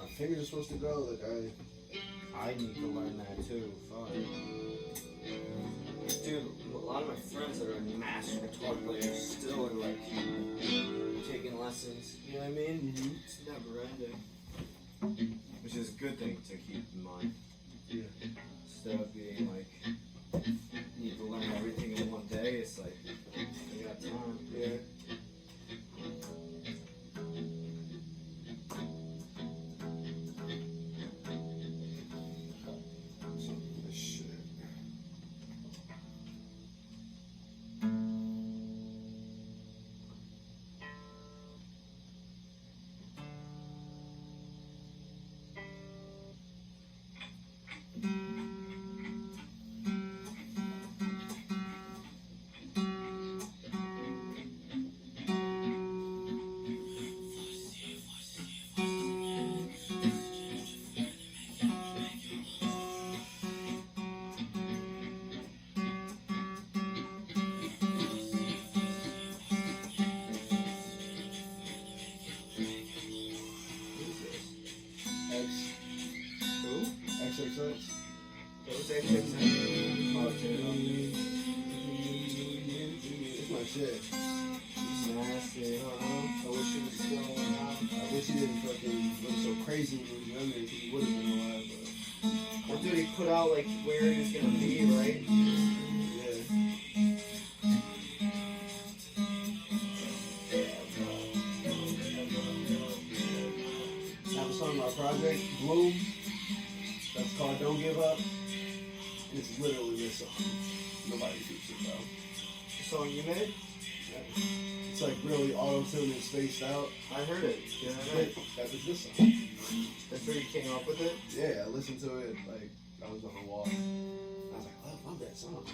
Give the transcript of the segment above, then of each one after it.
my fingers are supposed to go. Like I need to learn that too. Fuck. Dude, a lot of my friends that are master guitar players still are like taking lessons. You know what I mean? Mm-hmm. It's never ending. Which is a good thing to keep in mind. Yeah. Instead of being like, you need to learn everything in one day, it's like, you got time. Yeah. Shit. XXX. What's that shit? Oh, dude. It's my shit. It's nasty. I wish he was still alive. I wish he didn't fucking look so crazy when he was younger because he would have been alive. Well, dude, he put out like where he was gonna be, right? Yeah. I have a song on my project, Bloom. That's called Don't Give Up. And it's literally this song. Nobody keeps it though. The song you made? It's like really auto-tuned and spaced out. I heard it. Yeah, I heard it. That was this song. That's where you came up with it? Yeah, I listened to it like I was on a walk. I was like, oh, I love that song, yo.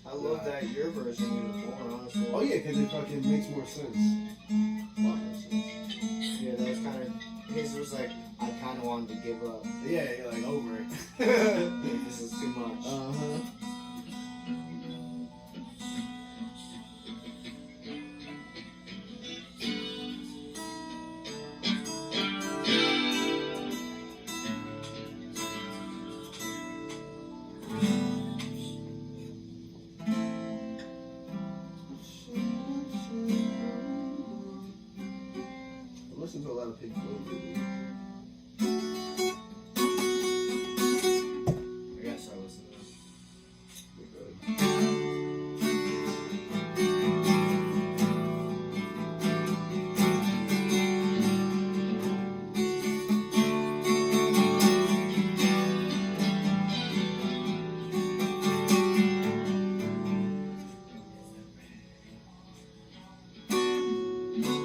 I love that your version even more, honestly. Oh yeah, because it fucking makes more sense. A lot more sense. Yeah, that was kind of, his was like, I kind of wanted to give up. Yeah, you're like over it. This is too much. Uh-huh. I listen to a lot of Pink Floyd movies. I guess I listen to They're good. I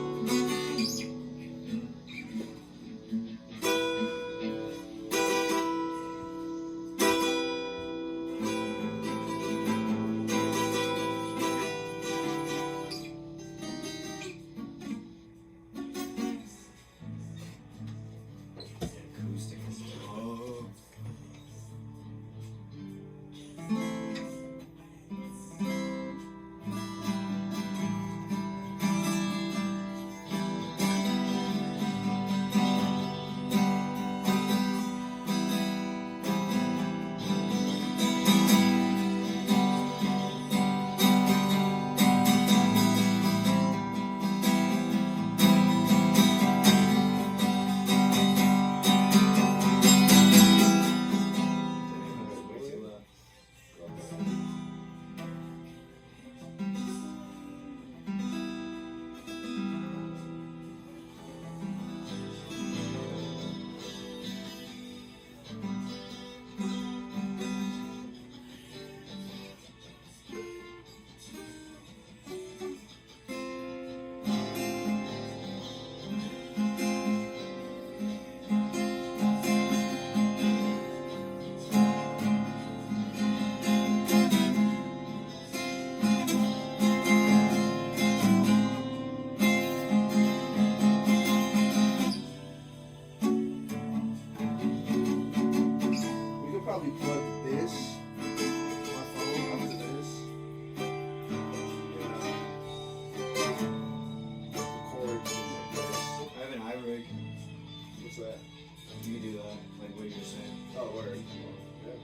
You do that, like what you were saying. Oh, word. Yeah.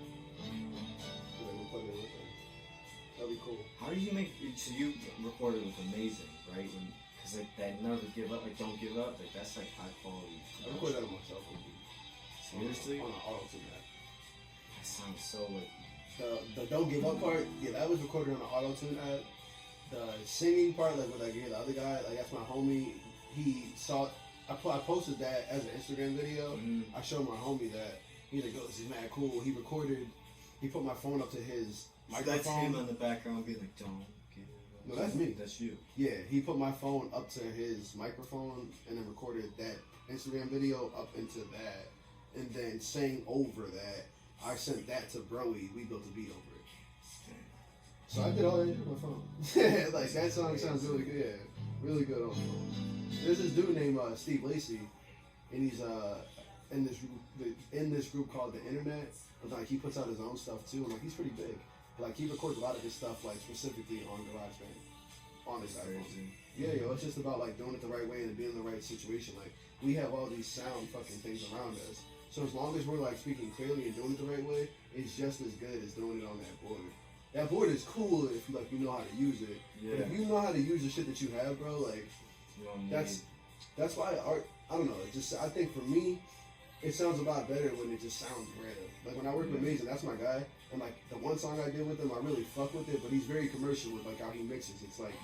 We'll plug it with it. That'd be cool. How did you make? So you recorded with Amazing, right? Because like that never give up, like don't give up, like that's like high quality. I recorded that on my cell phone. Seriously? On an auto tune app. That sounds so like. The don't give up part, yeah, that was recorded on an auto tune app. The singing part, like with like the other guy, like that's my homie. He saw. I posted that as an Instagram video. I showed my homie that. He's like, "Oh, this is mad cool." He recorded. He put my phone up to his microphone. That's him in the background, be like, "Don't give up." No, that's me. That's you. Yeah, he put my phone up to his microphone and then recorded that Instagram video up into that, and then sang over that. I sent that to Broey. We built a beat over it. So I did all that shit on my phone. Like that song sounds really good. Yeah, really good on the phone. There's this dude named Steve Lacy, and he's in this group called The Internet. But like he puts out his own stuff too, and like he's pretty big. Like he records a lot of his stuff like specifically on GarageBand, on his iPhone. Yeah, yo, it's just about like doing it the right way and being in the right situation. Like we have all these sound fucking things around us. So as long as we're like speaking clearly and doing it the right way, it's just as good as doing it on that board. That board is cool if you know how to use it. Yeah. But if you know how to use the shit that you have, bro, like that's why art. I don't know. It just I think for me, it sounds a lot better when it just sounds random. Like when I work with Mason, that's my guy. And like the one song I did with him, I really fuck with it. But he's very commercial with like how he mixes. It's like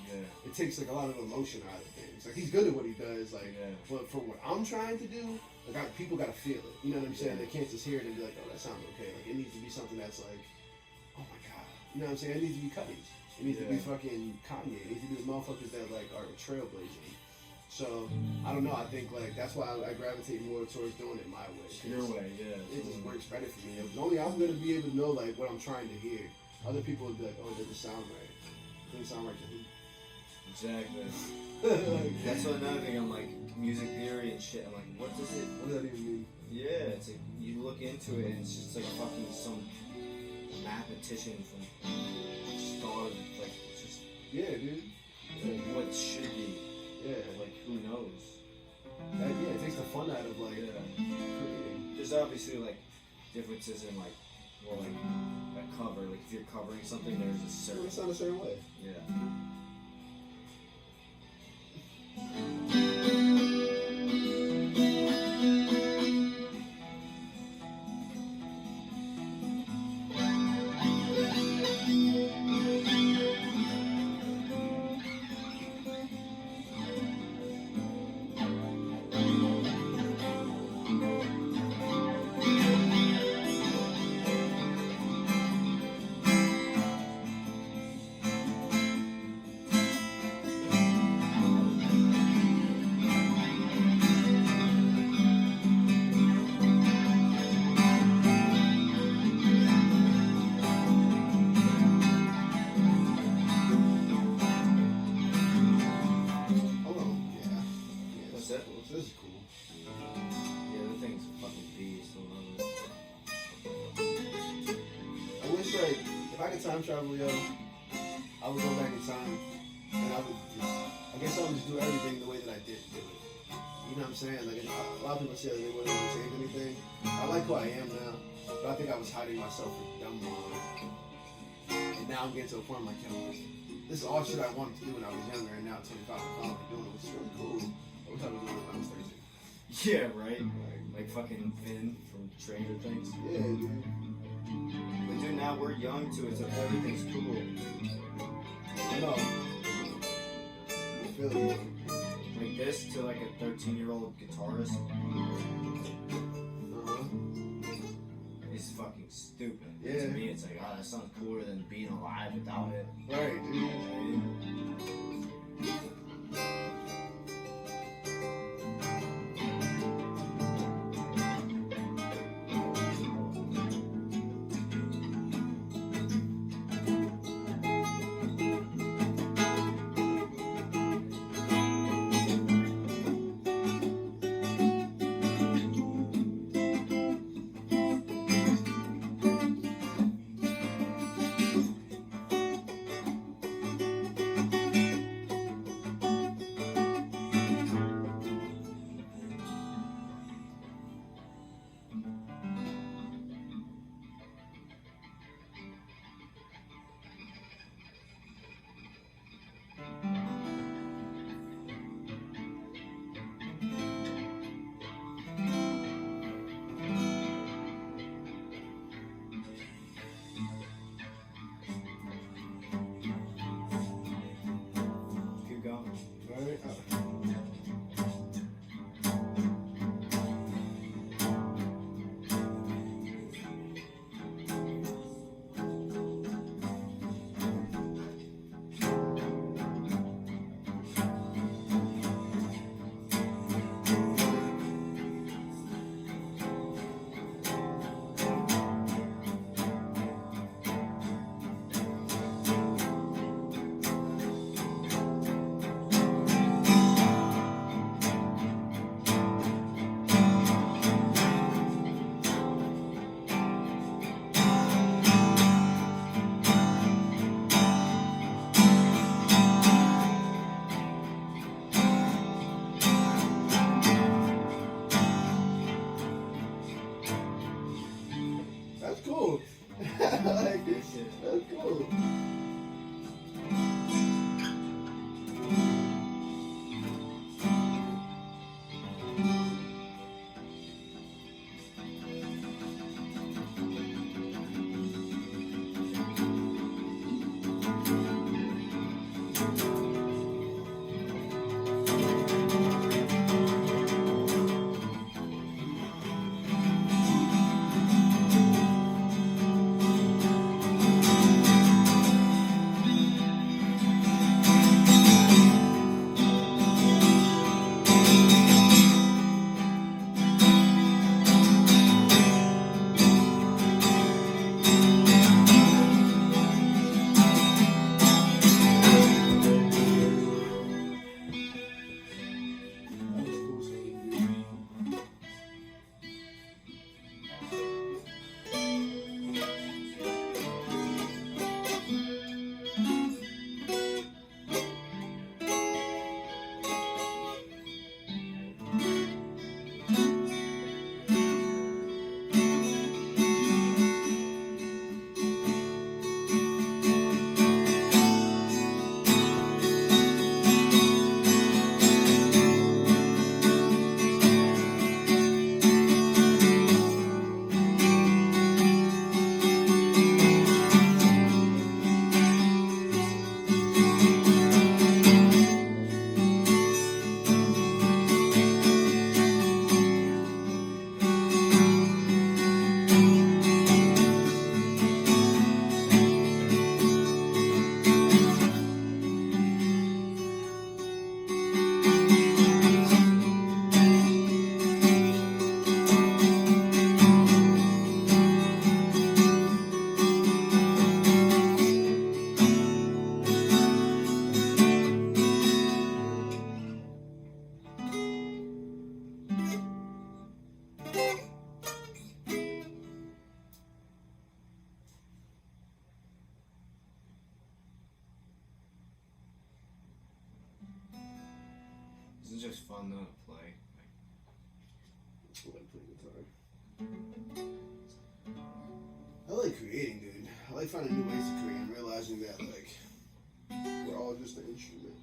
it takes like a lot of emotion out of things. Like he's good at what he does. Like, but for what I'm trying to do, like people gotta feel it. You know what I'm saying? They can't just hear it and be like, oh, that sounds okay. Like it needs to be something that's like, oh my god. You know what I'm saying? It needs to be Cuddies. It needs to be fucking Kanye. It needs to be the motherfuckers that like are trailblazing. So I don't know. I think like that's why I gravitate more towards doing it my way. Your way, yeah. It just works better for me. If only I'm gonna be able to know like what I'm trying to hear. Other people would be like, oh, it doesn't sound right. It doesn't sound right to who? Exactly. That's another thing. I'm like music theory and shit. I'm like, what does it? What does that even mean? Yeah, it's like you look into it and it's just like fucking some mathematician from start like it's just dude. Like, what should be. Yeah. Like, who knows? It takes the fun out of, like, creating. There's obviously, like, differences in, like, well, like, a cover. Like, if you're covering something, there's a certain... It's not a certain way. Yeah. Time travel, yo, I would go back in time and I would just, I guess I would just do everything the way that I did do it. You know what I'm saying? Like a lot of people say that they wouldn't want to change anything. I like who I am now, but I think I was hiding myself for dumb long. And now I'm getting to a point I'm like, yo, this is all shit I wanted to do when I was younger, and now at 25 I'm finally doing it, which is really cool. I wish I was doing it when I was 13. Yeah, right? Like fucking Finn from Stranger Things. Yeah, dude. But dude, now we're young too, so everything's cool. I know. I feel it. Like this to like a 13-year-old guitarist. It's fucking stupid. Yeah. To me, it's like, oh, that sounds cooler than being alive without it. Right, dude. Yeah. That's cool. That was cool seeing you. It's just fun though to play. I like playing guitar. I like creating, dude. I like finding new ways to create and realizing that, like, we're all just an instrument.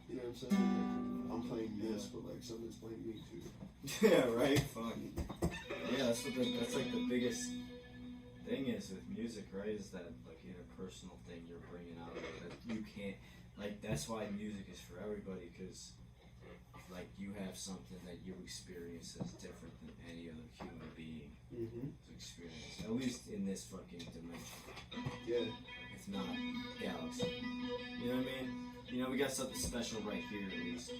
You know what I'm saying? Like, I'm playing this, but, like, something's playing me, too. Yeah, right. Fun. Yeah, that's like the biggest thing is with music, right? Is that like interpersonal thing you're bringing out that you can't. Like that's why music is for everybody, because like you have something that you experience that's different than any other human being experience. At least in this fucking dimension. Yeah. If not galaxy. You know what I mean? You know, we got something special right here at least.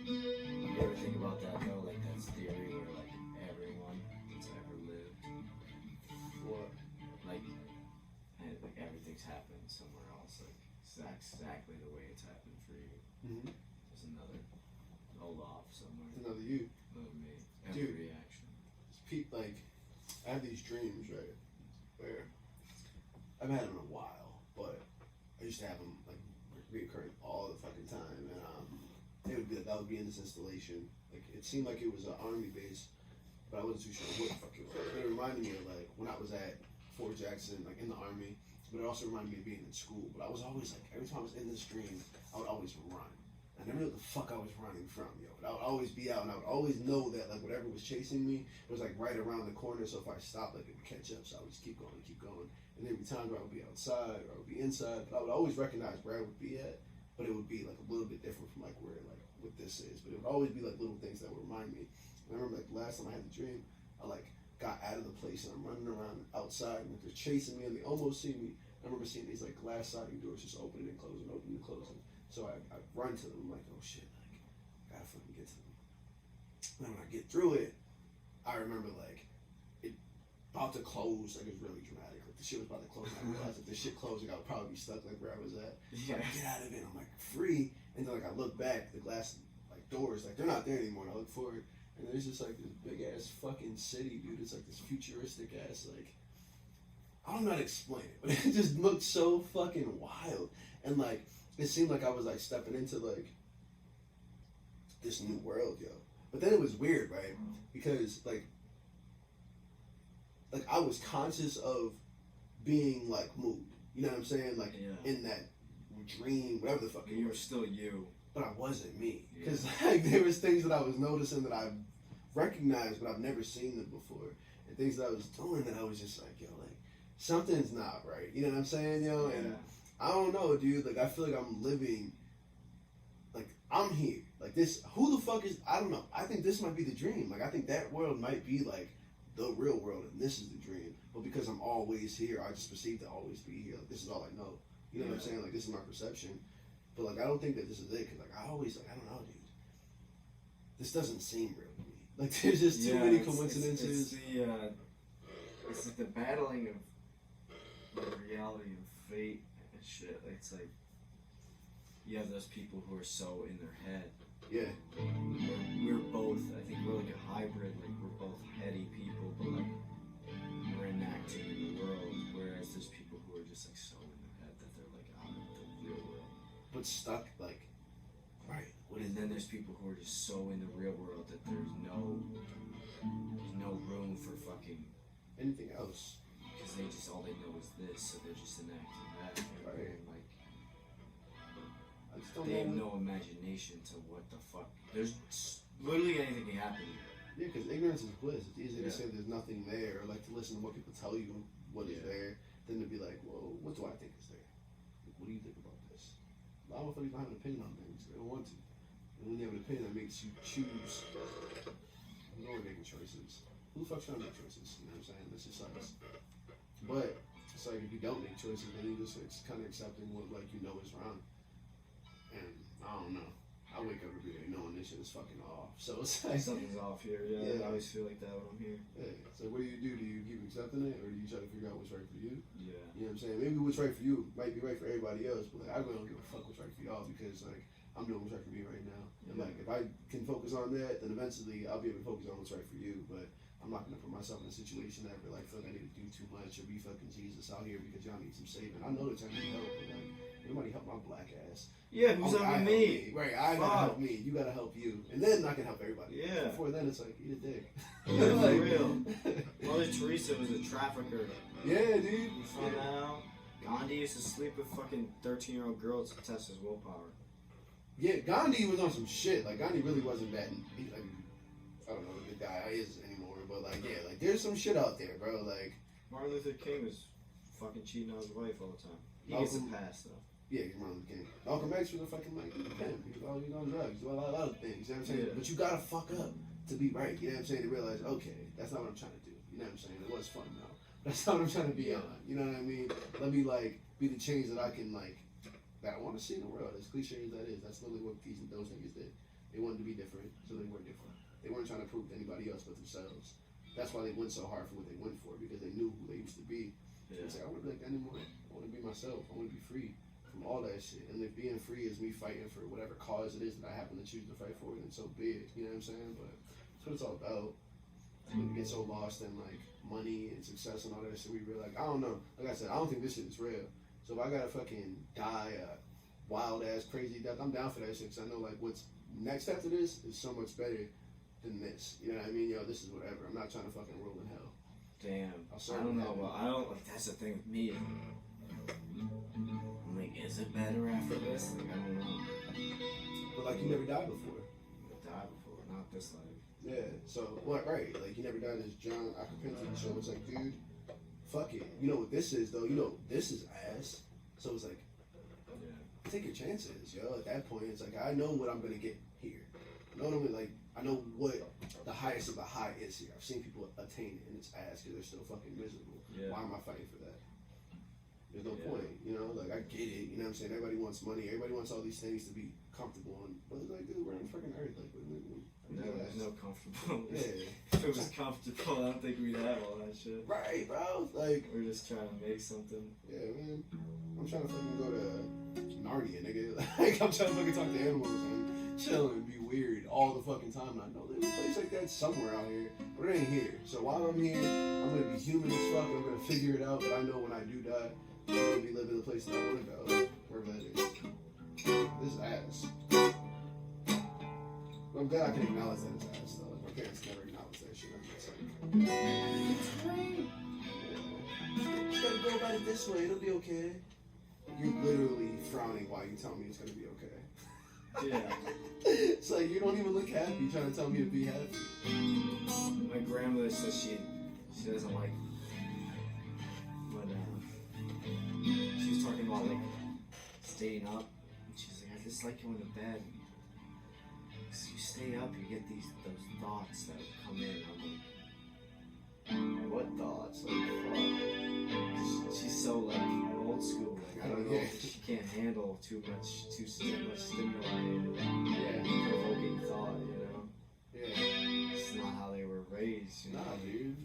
You ever think about that though? Like that's theory where like everyone that's ever lived, What? like everything's happened somewhere else. Like exactly the way it's happened for you. There's another Olaf somewhere. Another you. Another me. Every Dude. reaction. Like, I have these dreams, right? Where I've had them in a while, but I used to have them like reoccurring all the fucking time, and it would be that would be in this installation. Like, it seemed like it was an army base, but I wasn't too sure what the fuck it was. But it reminded me of like when I was at Fort Jackson, like in the army. But it also reminded me of being in school. But I was always like, every time I was in this dream, I would always run. I never knew what the fuck I was running from, yo. But I would always be out, and I would always know that like whatever was chasing me was like right around the corner. So if I stopped, like it would catch up. So I would just keep going and keep going. And every time I would be outside or I would be inside, but I would always recognize where I would be at. But it would be like a little bit different from like where like what this is. But it would always be like little things that would remind me. And I remember like last time I had the dream, I like got out of the place and I'm running around outside and like, they're chasing me and they almost see me. I remember seeing these like glass sliding doors just opening and closing, opening and closing. So I run to them. I'm like, oh shit, like gotta fucking get to them. And then when I get through it, I remember like it about to close. Like it was really dramatic. Like the shit was about to close. And I realized if this shit closed, like I would probably be stuck like where I was at. So I get out of it. And I'm like free. And then like I look back, the glass like doors, like they're not there anymore. And I look forward, and there's just like this big ass fucking city, dude. It's like this futuristic ass like. I don't know how to explain it, but it just looked so fucking wild. And like, it seemed like I was like stepping into like this new world, yo. But then it was weird, right? Because like I was conscious of being like moved. You know what I'm saying? Like Yeah. in that dream, whatever the fuck it You were was. still you. But I wasn't me. Yeah. Because like there was things that I was noticing that I recognized, but I've never seen them before. And things that I was doing that I was just like, yo, like something's not right. You know what I'm saying, yo? Yeah. And I don't know, dude. Like I feel like I'm living. Like I'm here. Like this. Who the fuck is? I don't know. I think this might be the dream. Like I think that world might be like the real world, and this is the dream. But because I'm always here, I just perceive to always be here. Like this is all I know. You know what I'm saying? Like this is my perception. But like I don't think that this is it. Cause like I always like I don't know, dude. This doesn't seem real to me. Like there's just too many coincidences. It's like the battling of the reality and fate and shit. It's like you have those people who are so in their head. Yeah. We're both. I think we're like a hybrid. Like we're both heady people, but like we're enacting in the world. Whereas there's people who are just like so in their head that they're like out of the real world. But stuck like right. And then there's people who are just so in the real world that there's no room for fucking anything else. Because they just all they know is this, so they're just enacting that. Right. And like I just don't they have know. no imagination to what the fuck. There's literally anything can happen here. Yeah, because ignorance is bliss. It's easy to Yeah. say there's nothing there, or like to listen to what people tell you what is there, than to be like, well, what do I think is there? Like, what do you think about this? A lot of motherfuckers don't have an opinion on things. They don't want to. And when you have an opinion, that makes you choose. You're only making choices. Who the fuck's trying to make choices? You know what I'm saying? This just sucks. But it's like if you don't make choices, then you just it's kind of accepting what like you know is wrong. And I don't know. I wake up every day knowing this shit is fucking off. So it's like Something's off here. Yeah, I always feel like that when I'm here. yeah. So what do? Do you keep accepting it, or do you try to figure out what's right for you? Yeah. You know what I'm saying? Maybe what's right for you might be right for everybody else, but like I really don't give a fuck what's right for y'all because like I'm doing what's right for me right now. And like if I can focus on that, then eventually I'll be able to focus on what's right for you. But I'm not gonna put myself in a situation that I feel like I need to do too much or be fucking Jesus out here because y'all need some saving. I know that y'all need help, but like nobody help my black ass. Yeah, who's helping me? Right, I gotta help me. You gotta help you, and then I can help everybody. Yeah. Before then, it's like eat a dick. Yeah, Like, for real. Mother Teresa was a trafficker. Yeah, dude. You found that out? Gandhi used to sleep with fucking 13-year-old girls to test his willpower. Yeah, Gandhi was on some shit. Like Gandhi really wasn't that. Like, I don't know what the guy is anymore, but like yeah, like there's some shit out there, bro. Like Martin Luther King was fucking cheating on his wife all the time. He gets a pass though. yeah, he's Martin Luther King. Malcolm X was a fucking like pimp. He was always on drugs. He was a lot of things. You know what I'm saying? Yeah. But you gotta fuck up to be right. You know what I'm saying? To realize, okay, that's not what I'm trying to do. You know what I'm saying? It was fun though. That's not what I'm trying to be on. You know what I mean? Let me like be the change that I can like that I want to see in the world. As cliche as that is, that's literally what those niggas did. They wanted to be different, so they were different. They weren't trying to prove to anybody else but themselves. That's why they went so hard for what they went for, because they knew who they used to be. Yeah. It's like, I want to be like that anymore. I want to be myself. I want to be free from all that shit. And if being free is me fighting for whatever cause it is that I happen to choose to fight for, then so be it. You know what I'm saying? But that's what it's all about. When we get so lost in like money and success and all that shit, we realize, I don't know. Like I said, I don't think this shit is real. So if I gotta fucking die a wild ass crazy death, I'm down for that shit. Cause I know like what's next after this is so much better than this. You know what I mean? Yo, this is whatever. I'm not trying to fucking rule in hell. Damn. I'll I don't know. Well, I don't like. That's the thing with me. I'm like, is it better after this? Like, I don't know. But like you never died before. I've died before, not this life. Yeah, so, well, right, like, you never done this John Acapinti show. It's like, dude, fuck it. You know what this is, though? You know, this is ass. So it's like, Yeah. take your chances, yo. At that point, it's like, I know what I'm going to get here. You know what I mean? Like, I know what the highest of the high is here. I've seen people attain it, and it's ass because they're still fucking miserable. Yeah. Why am I fighting for that? There's no Yeah. point, you know? Like, I get it, you know what I'm saying? Everybody wants money. Everybody wants all these things to be comfortable. And, but it's like, dude, we're on fucking earth. Like, No, there's no comfortable. Yeah. If it was comfortable, I don't think we'd have all that shit. Right, bro. Like, We're just trying to make something. yeah, man. I'm trying to fucking go to Narnia, nigga. Like, I'm trying to fucking talk to animals and chill and be weird all the fucking time. And I know there's a place like that somewhere out here, but it ain't here. So while I'm here, I'm gonna be human as fuck. I'm gonna figure it out. But I know when I do die, I'm gonna be living the place that I want to go, wherever that is. This is ass. I'm glad I can acknowledge that it's ass, though. Like, my parents never acknowledged that shit. I'm just like, yeah. You gotta go back ride it this way. It'll be okay. You're literally frowning while you tell me it's gonna be okay. Yeah. It's like you don't even look happy trying to tell me to be happy. My grandmother says she doesn't like when she was talking about like staying up, and she's like, I just like going to bed. Cause you stay up, you get those thoughts that come in. I'm like, what thoughts? Like, fuck. She's so like old school. Like, I don't know. She can't handle too much stimulated, provoking thought. You know. Yeah. It's not how they were raised. You know? Nah, dude.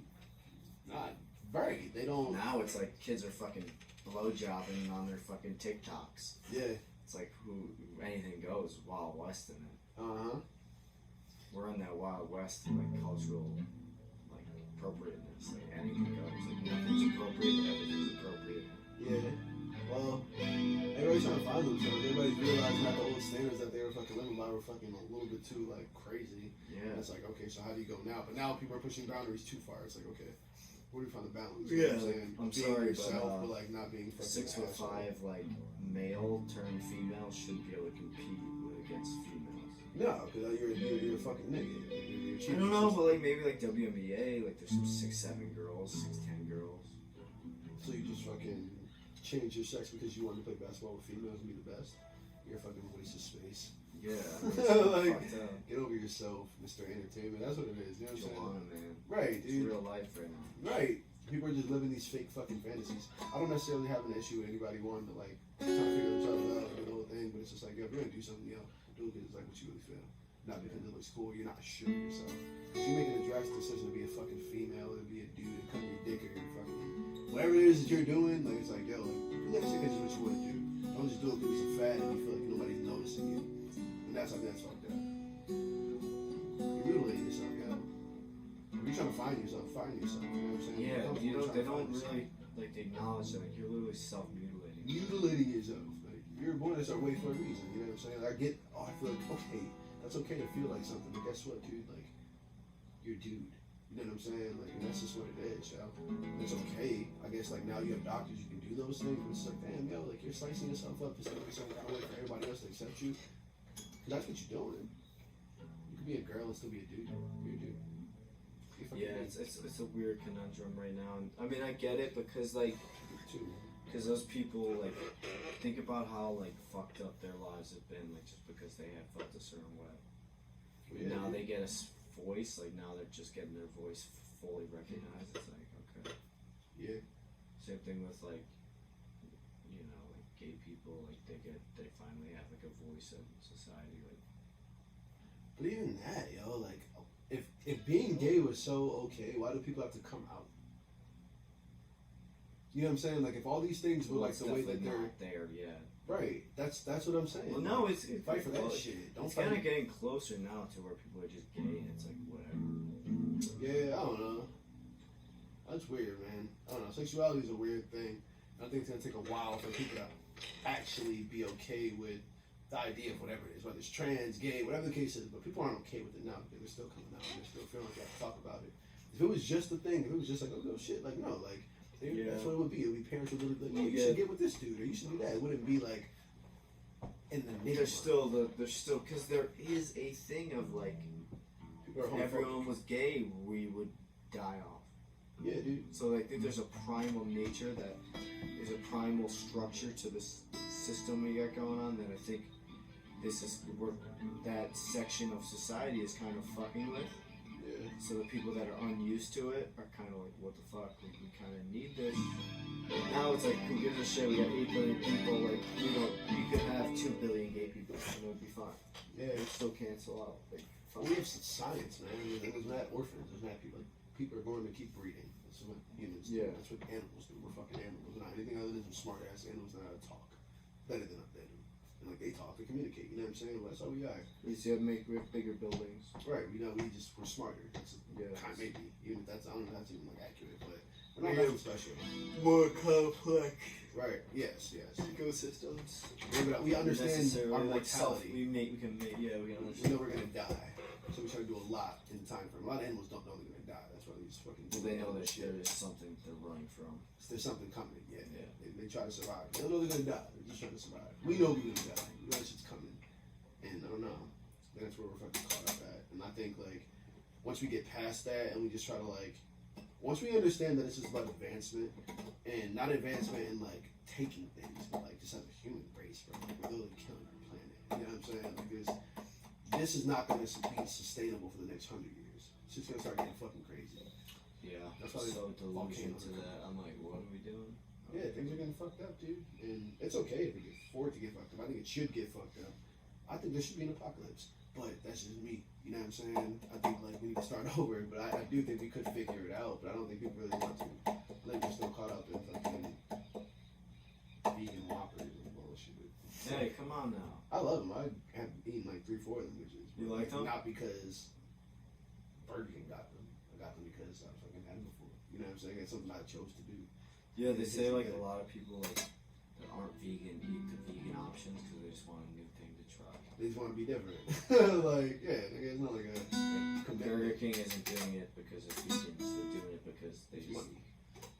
Not right. They don't. Now it's like kids are fucking blowjobbing on their fucking TikToks. Yeah. It's like anything goes. Wild West in it. Uh-huh. We're in that Wild West like cultural like appropriateness. Like anything goes. Like nothing's appropriate, but everything's appropriate. Yeah. Well, everybody's trying to find themselves. Everybody's realizing that the old standards that they were fucking living by were fucking a little bit too like crazy. Yeah. And it's like, okay, so how do you go now? But now people are pushing boundaries too far. It's like, okay, where do you find the balance? You know what I'm saying? I'm being sorry, yourself, but like not being fucking 6'5" like male turned female should be able to compete against females. No, because you're a fucking nigga. You're I don't know, but like maybe like WNBA, like there's some 6'7" girls, 6'10" girls. So you just fucking change your sex because you want to play basketball with females and be the best? You're a fucking waste of space. Yeah. Like, get over yourself, Mr. Entertainment. That's what it is. You know what I'm saying? Man. Right, dude. It's real life right now. Right. People are just living these fake fucking fantasies. I don't necessarily have an issue with anybody wanting to like trying to figure themselves out and the whole thing, but it's just like, yo, if you're gonna do something, yo, do it because it's like what you really feel. Not because it looks cool, you're not sure of yourself. Because you're making a drastic decision to be a fucking female, to be a dude, and cut your dick or your fucking whatever it is that you're doing, like it's like, yo, like, do that shit because it's what you want to do. Don't just do it because you're fat and you feel like nobody's noticing you. And that's fucked up. You're mutilating yourself, yo. If you're trying to find yourself, find yourself. You know what I'm saying? Yeah, they don't really like acknowledge that like you're literally self-mutilating. Mutilating yourself. Like you're born this way for a reason. You know what I'm saying? I feel like okay, that's okay to feel like something, but guess what, dude? Like you're a dude. You know what I'm saying? Like and that's just what it is, yo. And it's okay. I guess like now you have doctors, you can do those things, but it's like damn, yo, like you're slicing yourself up just to make some kind of way for everybody else to accept you. Cause that's what you're doing. You can be a girl and still be a dude. You're a dude. Yeah, it's a weird conundrum right now. And I mean, I get it because like, because those people like think about how like fucked up their lives have been, like just because they have felt a certain way. Yeah. Now they get a voice, like now they're just getting their voice fully recognized. It's like okay. Yeah. Same thing with like, you know, like gay people, like they finally have like a voice in society, like. But even that, yo, like. If being gay was so okay, why do people have to come out? You know what I'm saying? Like if all these things were like the way that they're not there yet. Right. That's what I'm saying. Well, no, it's fight for that shit. Don't it's fight. kind of getting closer now to where people are just gay and it's like whatever. Yeah, I don't know. That's weird, man. I don't know. Sexuality is a weird thing. I think it's gonna take a while for people to actually be okay with the idea of whatever it is, whether it's trans, gay, whatever the case is, but people aren't okay with it now because they're still coming out and they're still feeling like they have to talk about it. If it was just a thing, if it was just like, oh, no shit, like, no, like, that's what it would be. It would be parents would literally be like, oh, you should get with this dude, or you should do that. It wouldn't be like, in the neighborhood. There's still, because there is a thing of like, if everyone was gay, we would die off. Yeah, dude. So I think there's a primal nature that is a primal structure to this system we got going on that I think this is where that section of society is kind of fucking with. Yeah. So the people that are unused to it are kind of like, what the fuck? We kind of need this. Now it's like, who gives a shit? We got 8 billion people. Like, you could have 2 billion gay people, and it would be fine. Yeah. It'd still cancel out. Like, well, we have science, man. I mean, there's not orphans. There's not people. People are going to keep breeding. That's what humans do. Yeah. That's what animals do. We're fucking animals. We're not anything other than some smart ass animals that know how to talk better than they do. And like they talk, they communicate. You know what I'm saying? Well, that's how we are. we have bigger buildings. Right. We're smarter. That's kind of maybe. Even if that's I don't know if that's even like accurate, but we're not nothing special. More complex. Right. Yes. Ecosystems. We understand our like mortality. we can understand. We know we're gonna die. So we try to do a lot in the time frame. A lot of animals don't know they're gonna die. That's why they just fucking. Well, they know that there is something they're running from. There's something coming. Yeah. Yeah. They try to survive. They don't know they're gonna die. They're just trying to survive. We know we're gonna die. We know that shit's coming. And I don't know. That's where we're fucking caught up at. And I think like once we get past that and we just try to like once we understand that it's just about advancement and not advancement in like taking things, but like just as a human race, bro. Like, we're literally killing our planet. You know what I'm saying? Because this is not going to be sustainable for the next 100 years. It's just going to start getting fucking crazy. Yeah, that's why so delusional to that. I'm like, what are we doing? Yeah, things are getting fucked up, dude. And it's okay if we get forward to get fucked up. I think it should get fucked up. I think there should be an apocalypse. But that's just me. You know what I'm saying? I think like we need to start over. But I do think we could figure it out. But I don't think people really want to. I think we're still caught up in fucking vegan Whoppers and bullshit. Hey, come on now. I love them. I have eaten like 3-4 of them, bitches. You like them? Not because Burger King got them. I got them because I fucking had them before. You know what I'm saying? It's something I chose to do. Yeah, they say like a lot of people like that aren't vegan eat the vegan options because they just want a new thing to try. They just want to be different. Like, yeah, it's not like a Burger King isn't doing it because it's vegans. They're doing it because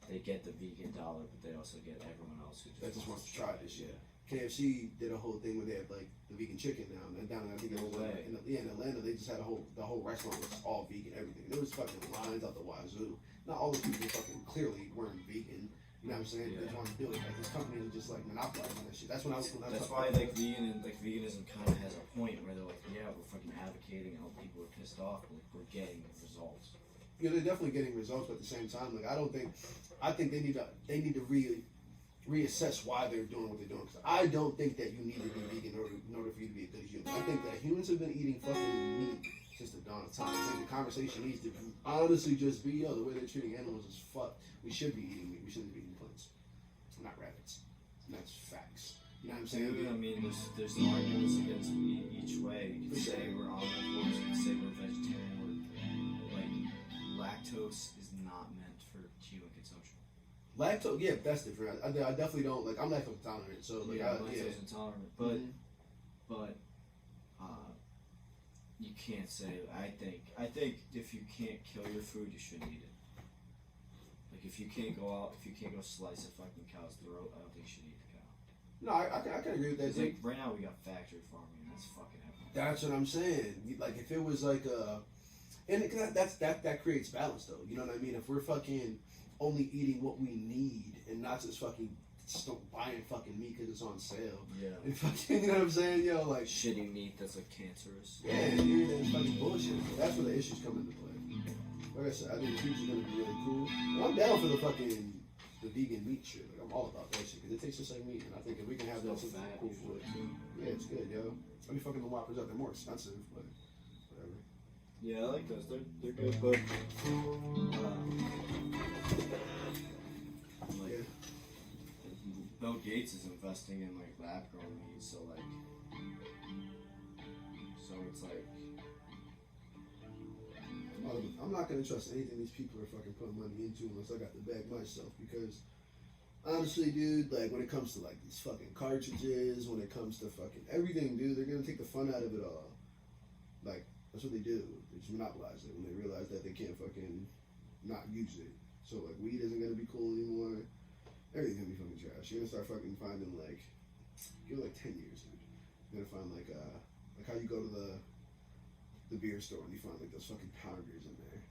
they get the vegan dollar, but they also get everyone else who just wants to try this shit. KFC did a whole thing where they had like the vegan chicken now, and down I think it was in Atlanta they just had the whole restaurant was all vegan, everything. There was fucking lines out the wazoo. Not all the people fucking clearly weren't vegan. You know what I'm saying? Yeah. They just want to do it. Like this company is just like monopolizing that shit. That's when I was. That's why like veganism kind of has a point where they're like, yeah, we're fucking advocating, and all people are pissed off, but like, we're getting results. Yeah, they're definitely getting results, but at the same time, like I think they need to reassess why they're doing what they're doing. Cause I don't think that you need to be vegan in order for you to be a good human. I think that humans have been eating fucking meat since the dawn of time. I think the conversation needs to honestly just be, the way they're treating animals is fucked. We should be eating meat. We shouldn't be eating plants, not rabbits. And that's facts. You know what I'm saying? Dude, I mean, there's arguments against each way. You can say we're omnivores, you can say we're vegetarian. Like, lactose is not meant for human consumption. Lactose, yeah, that's different. I definitely don't, like, I'm lactose intolerant, so, like, yeah, lactose intolerant. But, you can't say, I think if you can't kill your food, you shouldn't eat it. Like, if you can't go slice a fucking cow's throat, I don't think you should eat the cow. No, I can agree with that. Like, right now we got factory farming, and that's fucking happening. That's what I'm saying. Like, if it was like that creates balance, though. You know what I mean? If we're fucking only eating what we need and not just fucking buying fucking meat because it's on sale. Yeah. And fucking, you know what I'm saying? Yo, like shitty meat that's like cancerous. Yeah, dude, that's fucking bullshit. That's where the issues come into play. Like I said, I think the future's gonna be really cool. And I'm down for the vegan meat shit. Like, I'm all about that shit because it tastes just like meat. And I think if we can have that, something cool for it too. Yeah, it's good, yo. I be fucking the Whoppers up. They're more expensive, but whatever. Yeah, I like those. They're good, but Bill Gates is investing in like lab grown meat, so it's like I'm not gonna trust anything these people are fucking putting money into unless I got the bag myself, because honestly, dude, like when it comes to like these fucking cartridges, when it comes to fucking everything, dude, they're gonna take the fun out of it all. Like that's what they do. They just monopolize it when they realize that they can't fucking not use it. So like weed isn't gonna be cool anymore. Everything's gonna be fucking trash. You're gonna start fucking finding like, give it like 10 years, dude. You're gonna find like how you go to the beer store and you find like those fucking power beers in there.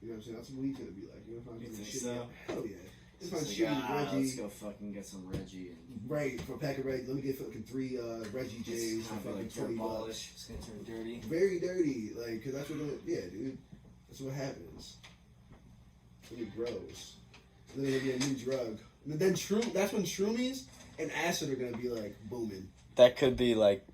You know what I'm saying? That's what weed's gonna be like. You're gonna find some shit. So? Hell yeah. Let's find like, shit with Reggie. Let's go fucking get some Reggie. Right, for a pack of Reggie. Let me get fucking 3 Reggie J's for fucking $20. It's gonna turn dirty. Very dirty, like, cause that's what dude. That's what happens. When it grows. And then it'll be a new drug. And then that's when shroomies and acid are gonna be like booming. That could be like